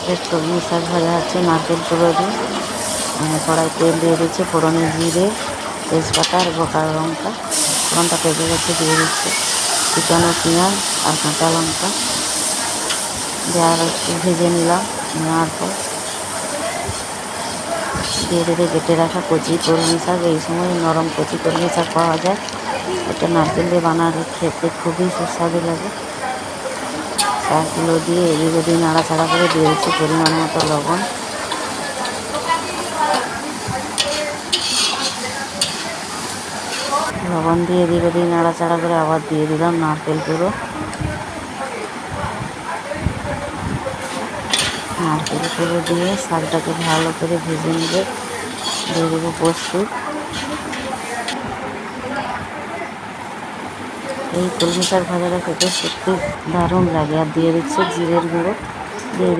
কলমি শাক ভাজা হচ্ছে নারকেল কুড়ো দিয়ে। কড়াই তেল দিয়ে দিচ্ছে, ফোড়নে জিরে, তেজপাতা আর গোটা লঙ্কা। ফোড়নটা পেকে গেছে, দিয়ে দিচ্ছে কুচানো পেঁয়াজ আর কাঁচা লঙ্কা দিয়ে আর একটু ভেজে নিলাম। নেওয়ার পর দিয়ে দেবে কেটে রাখা কচি কলমি শাক। এই সময় নরম কচি কলমি শাক পাওয়া যায়, এটা নারকেল দিয়ে বানালে খেতে খুবই সুস্বাদু লাগে। শাকগুলো দিয়ে এদিক ওদিক নাড়াচাড়া করে দিয়ে দিচ্ছি পরিমাণ মতো লবণ। লবণ দিয়ে এদিক ওদিক নাড়াচাড়া করে আবার দিয়ে দিলাম নারকেল কুড়ো। নারকেল কুড়ো দিয়ে শাকটাকে ভালো করে ভেজে নেবে। দিয়ে দেবো পোস্ত। এই কলমি শাক ভাজাটা খেতে সত্যি দারুণ লাগে। আর দিয়ে দিচ্ছে জিরের গুঁড়ো, দিয়ে